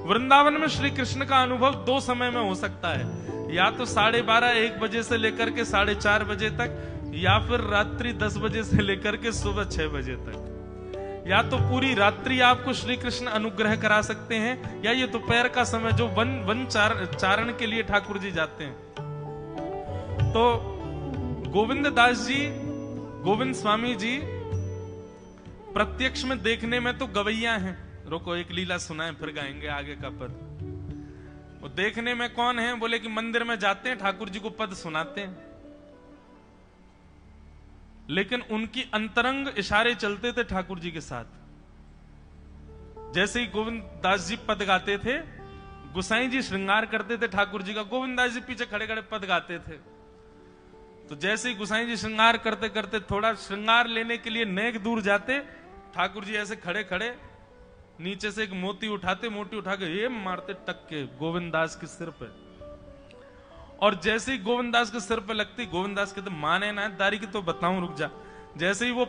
वृंदावन में श्री कृष्ण का अनुभव दो समय में हो सकता है, या तो 12:30-1 बजे से लेकर के 4:30 बजे तक, या फिर रात्रि 10 बजे से लेकर के सुबह 6 बजे तक। या तो पूरी रात्रि आपको श्री कृष्ण अनुग्रह करा सकते हैं, या ये दोपहर का समय जो वन चारण के लिए ठाकुर जी जाते हैं। तो गोविंद दास जी, गोविंद स्वामी जी प्रत्यक्ष में देखने में तो गवैया हैं। रुको एक लीला सुनाए फिर गाएंगे आगे का पद। वो देखने में कौन है? बोले कि मंदिर में जाते हैं, ठाकुर जी को पद सुनाते हैं, लेकिन उनकी अंतरंग इशारे चलते थे ठाकुर जी के साथ। जैसे ही गोविंद दास जी पद गाते थे, गुसाई जी श्रृंगार करते थे ठाकुर जी का, गोविंद दास जी पीछे खड़े खड़े पद गाते थे। तो जैसे ही गुसाई जी श्रृंगार करते करते थोड़ा श्रृंगार लेने के लिए नेक दूर जाते, ठाकुर जी ऐसे खड़े खड़े नीचे से एक मोती उठाते, मोती उठा के ये मारते टक के गोविंद दास के सिर पे। और जैसे ही गोविंद दास के सिर पे लगती, गोविंद दास कहते माने ना दारी की तो बताऊं, रुक जा। जैसे ही वो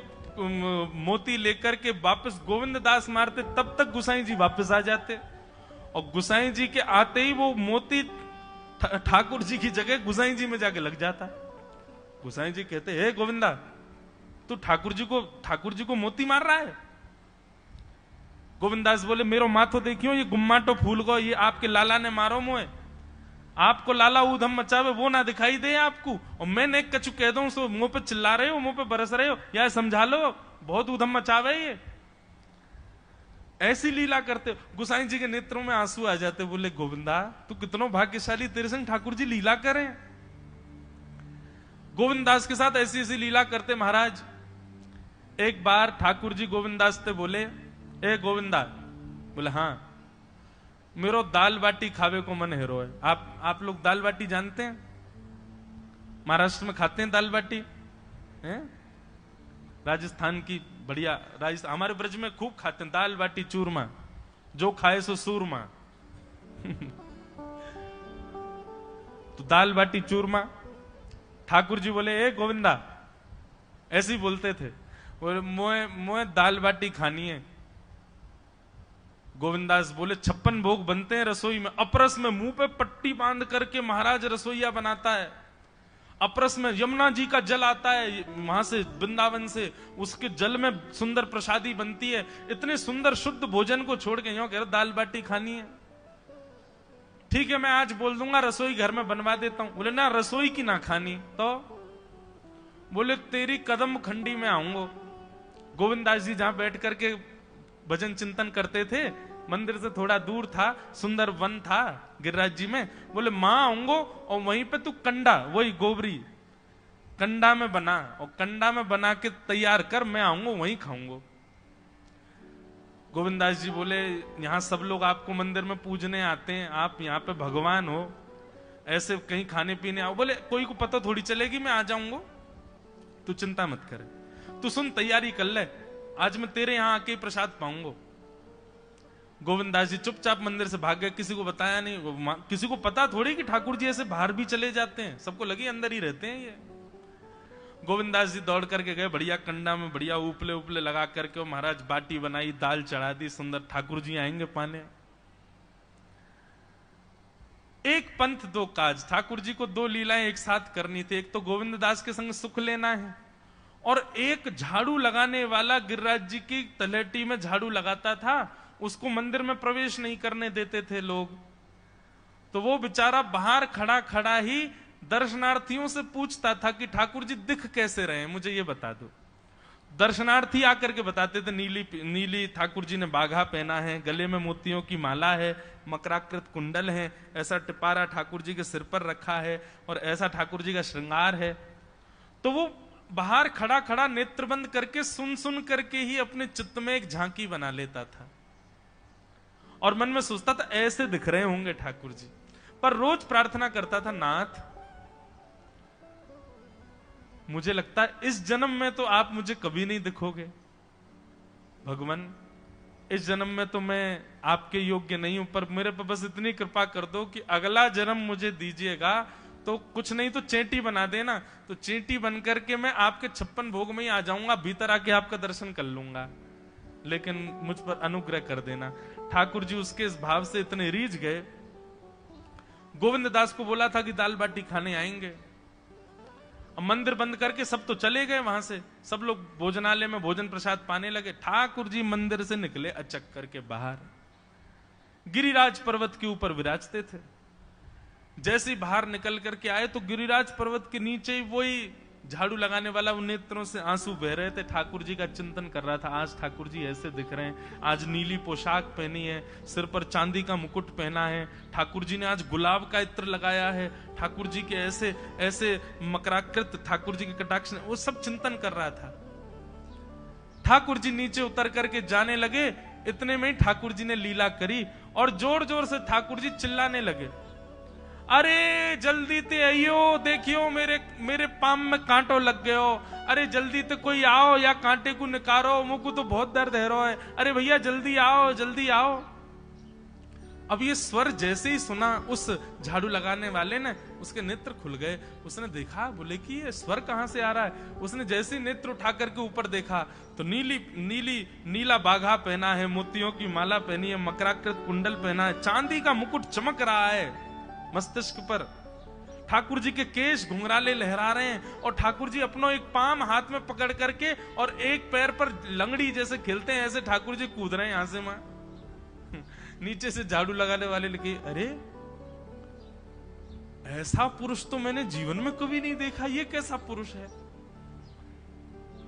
मोती लेकर के वापस गोविंद दास मारते, तब तक गुसाई जी वापस आ जाते, और गुसाई जी के आते ही वो मोती ठाकुर जी की जगह गुसाई जी में जाके लग जाता। गुसाई जी कहते हे गोविंदा, तू ठाकुर जी को मोती मार रहा है? गोविंदास बोले मेरो माथो देखियो, ये गुम्माटो फूल गो, ये आपके लाला ने मारो मोए। आपको लाला ऊधम मचावे वो ना दिखाई दे आपको, और मैं नेक कछु कह दूं सो मुंह पे चिल्ला रहे हो, मुंह पे बरस रहे हो, या समझा लो बहुत ऊधम मचावे ये। ऐसी लीला करते। गुसाई जी के नेत्रों में आंसू आ जाते, बोले गोविंदा तू कितनो भाग्यशाली, तेरे संग ठाकुर जी लीला करें। गोविंदास के साथ ऐसी ऐसी लीला करते महाराज। एक बार ठाकुर जी गोविंदास से बोले, ए गोविंदा, बोले हाँ मेरो दाल बाटी खावे को मन हेरो है। आप लोग दाल बाटी जानते हैं? महाराष्ट्र में खाते हैं दाल बाटी हैं? राजस्थान की बढ़िया, राजस्थान हमारे ब्रज में खूब खाते हैं दाल बाटी चूरमा, जो खाए सो सूरमा। तो दाल बाटी चूरमा। ठाकुर जी बोले ए गोविंदा, ऐसे ही बोलते थे, बोले मोए दाल बाटी खानी है। गोविंदास बोले 56 भोग बनते हैं रसोई में। अपरस में मुंह पे पट्टी बांध करके महाराज रसोईया बनाता है। अपरस में यमुना जी का जल आता है वहां से, वृंदावन से, उसके जल में सुंदर प्रसादी बनती है। इतने सुंदर शुद्ध भोजन को छोड़ के यूं कह रहे दाल बाटी खानी है। ठीक है मैं आज बोल दूंगा रसोई घर में बनवा देता हूं। बोले ना रसोई की ना खानी तो? बोले तेरी कदम खंडी में आऊंगा। गोविंदास जी जहां बैठ करके भजन चिंतन करते थे, मंदिर से थोड़ा दूर था, सुंदर वन था गिरिराज जी में। बोले मां आऊंगो और वहीं पे तू कंडा, वही गोबरी कंडा में बना, और कंडा में बना के तैयार कर, मैं आऊंगा वहीं खाऊंगा। गोविंदास जी बोले यहां सब लोग आपको मंदिर में पूजने आते हैं, आप यहाँ पे भगवान हो, ऐसे कहीं खाने पीने आओ। बोले कोई को पता थोड़ी चलेगी, मैं आ जाऊंगा, तू चिंता मत करे, तू सुन तैयारी कर ले, आज मैं तेरे यहां आके प्रसाद पाऊंगा। गोविंदास जी चुपचाप मंदिर से भाग गए, किसी को बताया नहीं। किसी को पता थोड़ी कि ठाकुर जी ऐसे बाहर भी चले जाते हैं, सबको लगी अंदर ही रहते हैं ये। गोविंदास जी दौड़ करके गए, बढ़िया कंडा में बढ़िया उपले उपले लगा करके महाराज बाटी बनाई, दाल चढ़ा दी, सुंदर ठाकुर जी आएंगे पाने। एक पंथ दो काज, ठाकुर जी को 2 लीलाएं एक साथ करनी थी। एक तो गोविंद दास के संग सुख लेना है, और एक झाड़ू लगाने वाला गिरिराज जी की तलहटी में झाड़ू लगाता था, उसको मंदिर में प्रवेश नहीं करने देते थे लोग। तो वो बेचारा बाहर खड़ा खड़ा ही दर्शनार्थियों से पूछता था कि ठाकुर जी दिख कैसे रहे हैं, मुझे ये बता दो। दर्शनार्थी आकर के बताते थे नीली ठाकुर जी ने बाघा पहना है, गले में मोतियों की माला है, मकराकृत कुंडल है, ऐसा टिपारा ठाकुर जी के सिर पर रखा है, और ऐसा ठाकुर जी का श्रृंगार है। तो वो बाहर खड़ा खड़ा नेत्रबंद करके सुन सुन करके ही अपने चित्त में एक झांकी बना लेता था, और मन में सोचता था ऐसे दिख रहे होंगे ठाकुर जी। पर रोज प्रार्थना करता था, नाथ मुझे लगता है इस जन्म में तो आप मुझे कभी नहीं दिखोगे भगवान, इस जन्म में तो मैं आपके योग्य नहीं हूं, पर मेरे पर बस इतनी कृपा कर दो कि अगला जन्म मुझे दीजिएगा, तो कुछ नहीं तो चेंटी बना देना, तो चेंटी बन करके मैं आपके 56 भोग में ही आ जाऊंगा, भीतर आके आपका दर्शन कर लूंगा, लेकिन मुझ पर अनुग्रह कर देना। ठाकुर जी उसके इस भाव से इतने रीझ गए, गोविंद दास को बोला था कि दाल बाटी खाने आएंगे। अब मंदिर बंद करके सब तो चले गए वहां से, सब लोग भोजनालय में भोजन प्रसाद पाने लगे। ठाकुर जी मंदिर से निकले अचक करके बाहर, गिरिराज पर्वत के ऊपर विराजते थे। जैसे ही बाहर निकल करके आए तो गिरिराज पर्वत के नीचे ही वही झाड़ू लगाने वाला, उन नेत्रों से आंसू बह रहे थे। ठाकुर जी का चिंतन कर रहा था, आज ठाकुर जी ऐसे दिख रहे हैं, आज नीली पोशाक पहनी है, सिर पर चांदी का मुकुट पहना है, ठाकुर जी ने आज गुलाब का इत्र लगाया है, ठाकुर जी के ऐसे ऐसे मकराकृत ठाकुर जी के कटाक्ष, वो सब चिंतन कर रहा था। ठाकुर जी नीचे उतर करके जाने लगे, इतने में ही ठाकुर जी ने लीला करी और जोर जोर से ठाकुर जी चिल्लाने लगे, अरे जल्दी ते आइयो, देखियो मेरे पाम में कांटो लग गयो, अरे जल्दी ते कोई आओ या कांटे को निकारो, मुझको तो बहुत दर्द है रो है, अरे भैया जल्दी आओ जल्दी आओ। अब ये स्वर जैसे ही सुना उस झाड़ू लगाने वाले ने, उसके नेत्र खुल गए। उसने देखा, बोले कि ये स्वर कहां से आ रहा है। उसने जैसे ही नेत्र उठा करके ऊपर देखा तो नीला बाघा पहना है, मोतियों की माला पहनी है, मकराकृत कुंडल पहना है, चांदी का मुकुट चमक रहा है मस्तिष्क पर, ठाकुर जी के केश घुंघराले लहरा रहे हैं और ठाकुर जी अपना एक पाम हाथ में पकड़ करके और एक पैर पर लंगड़ी जैसे खेलते हैं ऐसे ठाकुर जी कूद रहे हैं यहां से वहां। नीचे से झाड़ू लगाने वाले लिखे, अरे ऐसा पुरुष तो मैंने जीवन में कभी नहीं देखा, ये कैसा पुरुष है।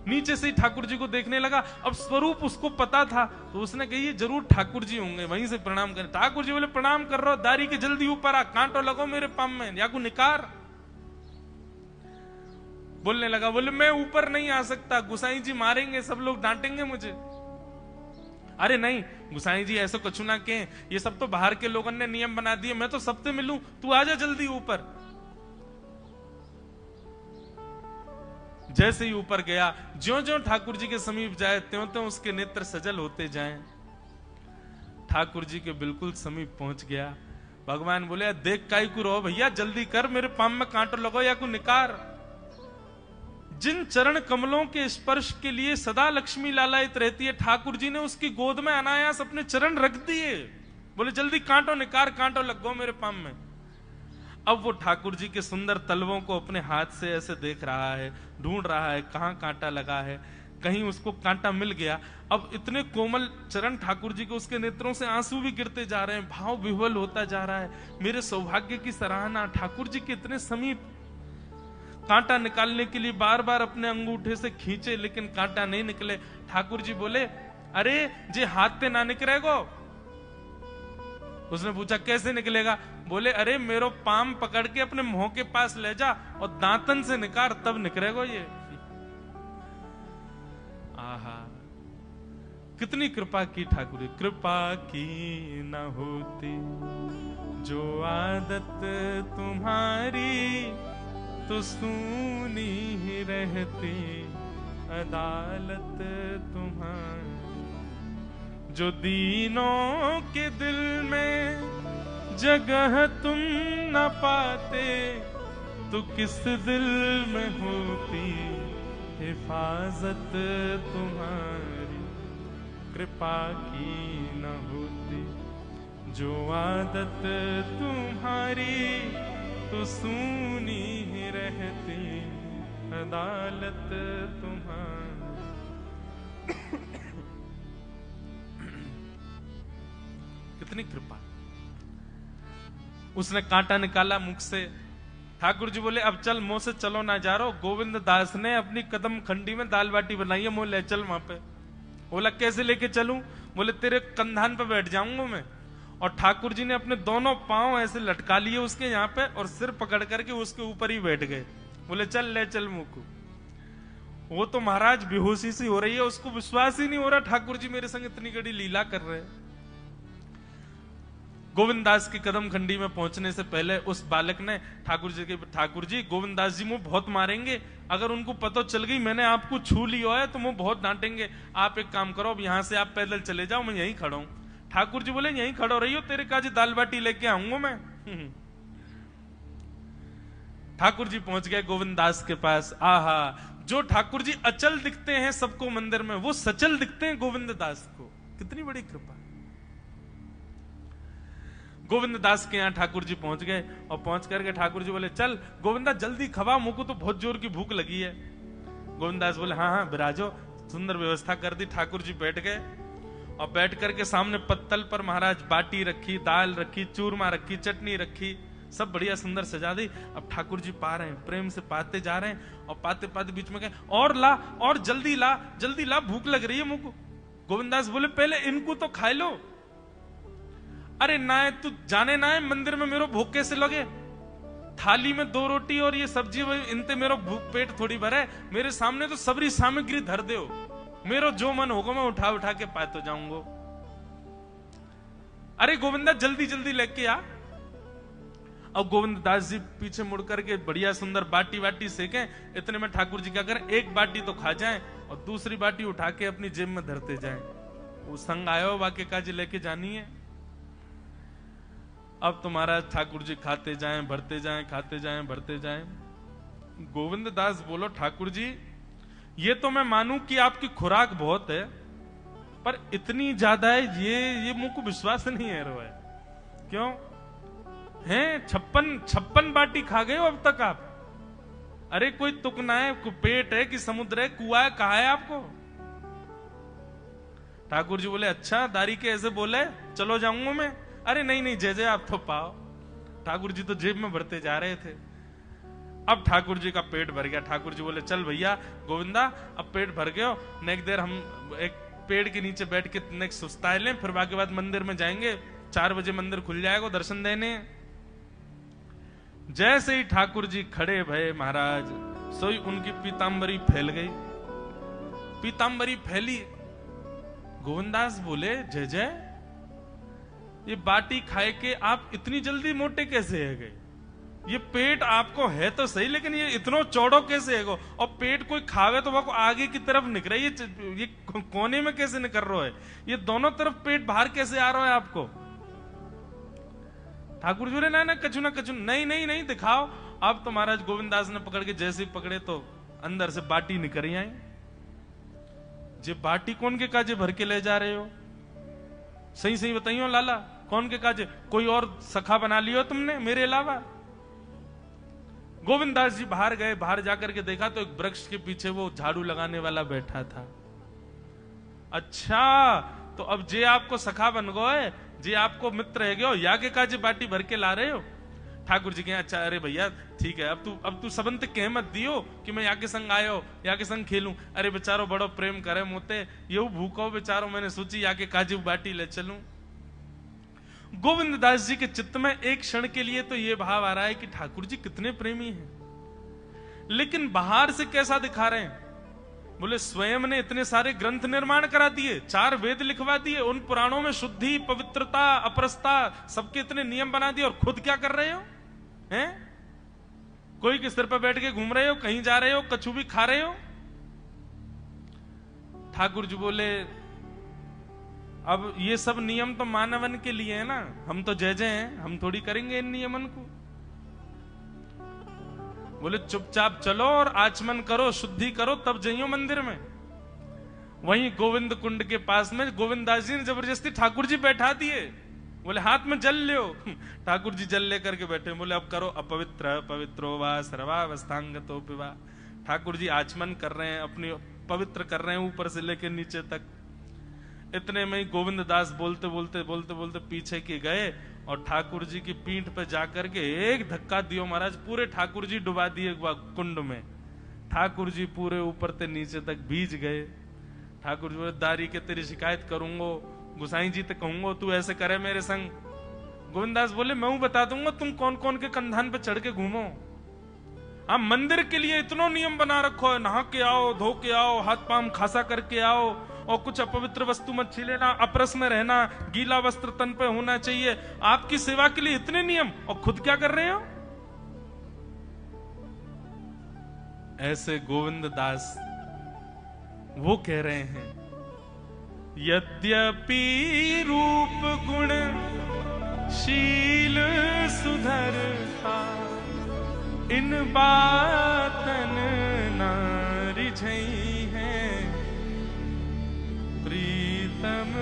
नीचे से ही ठाकुर जी को देखने लगा। अब स्वरूप उसको पता था तो उसने कही ये जरूर ठाकुर जी होंगे, वहीं से प्रणाम करें। ठाकुर जी बोले प्रणाम कर रहा हूं, दारी के जल्दी ऊपर आ, कांटो लगो मेरे पाम में या को निकार। बोलने लगा, बोले मैं ऊपर नहीं आ सकता, गुसाई जी मारेंगे, सब लोग डांटेंगे मुझे। अरे नहीं गुसाई जी ऐसा कछु ना कहें, ये सब तो बाहर के लोगों ने नियम बना दिए, मैं तो सबसे मिलूं, तू आजा जल्दी ऊपर। जैसे ही ऊपर गया, ज्यों-ज्यों ठाकुर जी के समीप जाए त्यों-त्यों उसके नेत्र सजल होते जाएं। ठाकुर जी के बिल्कुल समीप पहुंच गया। भगवान बोले, देख काई को रो भैया, जल्दी कर, मेरे पाम में कांटो लगो या को निकार। जिन चरण कमलों के स्पर्श के लिए सदा लक्ष्मी लालायित रहती है, ठाकुर जी ने उसकी गोद में अनायास अपने चरण रख दिए। बोले जल्दी कांटो निकार, कांटो लग गो मेरे पाम में। अब वो ठाकुर जी के सुंदर तलवों को अपने हाथ से ऐसे देख रहा है, ढूंढ रहा है कहां कांटा लगा है, कहीं उसको कांटा मिल गया। अब इतने कोमल चरण ठाकुर जी के, उसके नेत्रों से आंसू भी गिरते जा रहे हैं, भाव विह्वल होता जा रहा है। मेरे सौभाग्य की सराहना, ठाकुर जी के इतने समीप। कांटा निकालने के लिए बार बार अपने अंगूठे से खींचे लेकिन कांटा नहीं निकले। ठाकुर जी बोले, अरे जे हाथ ते ना निकलेगो। उसने पूछा कैसे निकलेगा। बोले, अरे मेरो पाम पकड़ के अपने मुंह के पास ले जा और दांतन से निकाल, तब निकलेगा ये। आहा, कितनी कृपा की ठाकुर। कृपा की न होती जो आदत तुम्हारी, तो सूनी ही रहती अदालत तुम्हारी। जो दीनों के दिल में जगह तुम न पाते, तो किस दिल में होती हिफाजत तुम्हारी। कृपा की न होती जो आदत तुम्हारी, तो सूनी ही रहती अदालत तुम्हारी। कितनी कृपा। उसने कांटा निकाला मुख से। ठाकुर जी बोले, अब चल, मुंह से चलो ना जा रहा। गोविंद दास ने अपनी कदम खंडी में दाल बाटी बनाई है, मुंह ले चल वहां पे। बोला कैसे लेके चलूं। बोले तेरे कंधान पे बैठ जाऊंगा मैं। और ठाकुर जी ने अपने दोनों पांव ऐसे लटका लिए उसके यहाँ पे और सिर पकड़ करके उसके ऊपर ही बैठ गए। बोले चल ले चल मुंह को। वो तो महाराज बेहोशी सी हो रही है, उसको विश्वास ही नहीं हो रहा ठाकुर जी मेरे संग इतनी बड़ी लीला कर रहे हैं। गोविंद दास की कदम खंडी में पहुंचने से पहले उस बालक ने ठाकुर जी गोविंद दास जी मुंह बहुत मारेंगे, अगर उनको पता चल गई मैंने आपको छू लिया है तो मुंह बहुत डांटेंगे। आप एक काम करो, अब यहां से आप पैदल चले जाओ, मैं यहीं खड़ा हूं। ठाकुर जी बोले, यहीं खड़ो रही हो, तेरे काजी दाल बाटी लेके आऊंगा मैं। ठाकुर जी पहुंच गए गोविंद दास के पास। आहा, जो ठाकुर जी अचल दिखते हैं सबको मंदिर में, वो सचल दिखते हैं गोविंद दास को। कितनी बड़ी कृपा। गोविंद दास के यहाँ ठाकुर जी पहुंच गए और पहुंच करके ठाकुर जी बोले, चल गोविंदा जल्दी खवा, मुझको तो बहुत जोर की भूख लगी है। गोविंद दास बोले, हाँ हाँ विराजो। सुंदर व्यवस्था कर दी। ठाकुर जी बैठ गए और बैठ करके सामने पत्तल पर महाराज बाटी रखी, दाल रखी, चूरमा रखी, चटनी रखी, सब बढ़िया सुंदर सजा दी। अब ठाकुर जी पा रहे हैं, प्रेम से पाते जा रहे हैं और पाते पाते बीच में कहे, और ला, और जल्दी ला, जल्दी ला, भूख लग रही है मुझको। गोविंदास बोले, पहले इनको तो खा लो। अरे ना है, तू जाने ना है मंदिर में मेरो भूख कैसे लगे? थाली में 2 रोटी और ये सब्जी, इनते मेरो भूख पेट थोड़ी भरे। मेरे सामने तो सबरी सामग्री धर दो, मेरो जो मन होगा मैं उठा उठा के पाते जाऊंगा। अरे गोविंदा जल्दी जल्दी लेके आ। अब गोविंद दास जी पीछे मुड़ करके बढ़िया सुंदर बाटी वाटी सेके। इतने में ठाकुर जी क्या करें, एक बाटी तो खा जाएं और दूसरी बाटी उठा के अपनी जेब में धरते जाएं। वो संग आयो वाक्य काजी लेके जानी है। अब तो महाराज ठाकुर जी खाते जाएं, भरते जाएं, खाते जाएं, भरते जाएं। गोविंद दास बोलो, ठाकुर जी ये तो मैं मानूं कि आपकी खुराक बहुत है, पर इतनी ज्यादा है ये मुझको विश्वास नहीं है रो है। क्यों हैं? 56 बाटी खा गए हो अब तक आप? अरे कोई तुकना है, पेट है कि समुद्र है, कुआ है, कहा है आपको? ठाकुर जी बोले, अच्छा दारी के ऐसे बोले, चलो जाऊंगा मैं। अरे नहीं नहीं, जय जय आप तो पाओ। ठाकुर जी तो जेब में भरते जा रहे थे। अब ठाकुर जी का पेट भर गया। ठाकुर जी बोले, चल भैया गोविंदा अब पेट भर गयो, नेक देर हम एक पेड़ के नीचे बैठ के नेक सुस्ताए लें, फिर बाकी बाद मंदिर में जाएंगे। 4 बजे मंदिर खुल जाएगा दर्शन देने। जैसे ही ठाकुर जी खड़े भये महाराज, सोई उनकी पीतांबरी फैल गई। पीतांबरी फैली। गोविंदास बोले, जय जय, ये बाटी खाए के आप इतनी जल्दी मोटे कैसे है गए? ये पेट आपको है तो सही, लेकिन ये इतना चौड़ो कैसे है गो? और पेट कोई खावे तो वो आगे की तरफ निकल रही है, ये कोने में कैसे निकल रहा है? ये दोनों तरफ पेट बाहर कैसे आ रहा है आपको? ठाकुर जी बोले, ना कछु ना कछु, नहीं नहीं नहीं दिखाओ। अब तो महाराज गोविंदास ने पकड़ के जैसे ही पकड़े तो अंदर से बाटी निकल आई। जे बाटी कौन के काजे भर के ले जा रहे हो? सही सही बताइयो लाला, कौन के काजे? कोई और सखा बना लियो तुमने मेरे अलावा? गोविंदास जी बाहर गए। बाहर जाकर के देखा तो एक वृक्ष के पीछे वो झाड़ू लगाने वाला बैठा था। अच्छा, तो अब जे आपको सखा बन गए, जे आपको मित्र है गयो, या के काजे बाटी भर के ला रहे हो? ठाकुर जी कहे, अच्छा अरे भैया ठीक है, अब तू सबंत कह मत दियो कि मैं या के संग आयो, या के संग खेलूं। अरे बेचारो बड़ो प्रेम करे मोते, ये भूखो बेचारो, मैंने सोची या के काजे बाटी ले चलूं। गोविंद दास जी के चित्त में एक क्षण के लिए तो ये भाव आ रहा है कि ठाकुर जी कितने प्रेमी हैं, लेकिन बाहर से कैसा दिखा रहे हैं? बोले, स्वयं ने इतने सारे ग्रंथ निर्माण करा दिए, 4 वेद लिखवा दिए, उन पुराणों में शुद्धि, पवित्रता, अपरसता, सबके इतने नियम बना दिए, और खुद क्या कर रहे हो? हैं? कोई के सिर पर बैठ के घूम रहे हो, कहीं जा रहे हो, कछु भी खा रहे हो? ठाकुर जी बोले, अब ये सब नियम तो मानवन के लिए है ना, हम तो जय जय हैं, हम थोड़ी करेंगे इन नियमन को। बोले, चुपचाप चलो और आचमन करो, शुद्धि करो, तब जाइयो मंदिर में। वहीं गोविंद कुंड के पास में गोविंदास जी ने जबरदस्ती ठाकुर जी बैठा दिए। बोले, हाथ में जल लो। ठाकुर जी जल लेकर के बैठे। बोले, अब करो। अपवित्र पवित्रो वा सर्वावस्थांगतो पिवा। ठाकुर जी आचमन कर रहे हैं, अपनी पवित्र कर रहे हैं ऊपर से लेकर नीचे तक। इतने में ही गोविंद दास बोलते बोलते बोलते बोलते पीछे के गए और ठाकुर जी की पीठ पे जाकर के एक धक्का दियो महाराज, पूरे ठाकुर जी डुबा दिए कुंड में। ठाकुर जी पूरे ऊपर से नीचे तक भीज गए। ठाकुर जी बोले, दारी के तेरी शिकायत करूंगो, गुसाई जी ते कहूंगो तू ऐसे करे मेरे संग। गोविंदास बोले, मैं बता दूंगा तुम कौन कौन के कंधान पे चढ़ के घूमो। हम मंदिर के लिए इतना नियम बना रखो है, नहा के आओ, धो के आओ, हाथ पांव खासा करके आओ, और कुछ अपवित्र वस्तु मत छीलेना, अपरस में रहना, गीला वस्त्र तन पे होना चाहिए। आपकी सेवा के लिए इतने नियम, और खुद क्या कर रहे हो? ऐसे गोविंद दास वो कह रहे हैं, यद्यपि रूप गुण शील सुधरता, इन बातन ना रिझई है, प्रीतम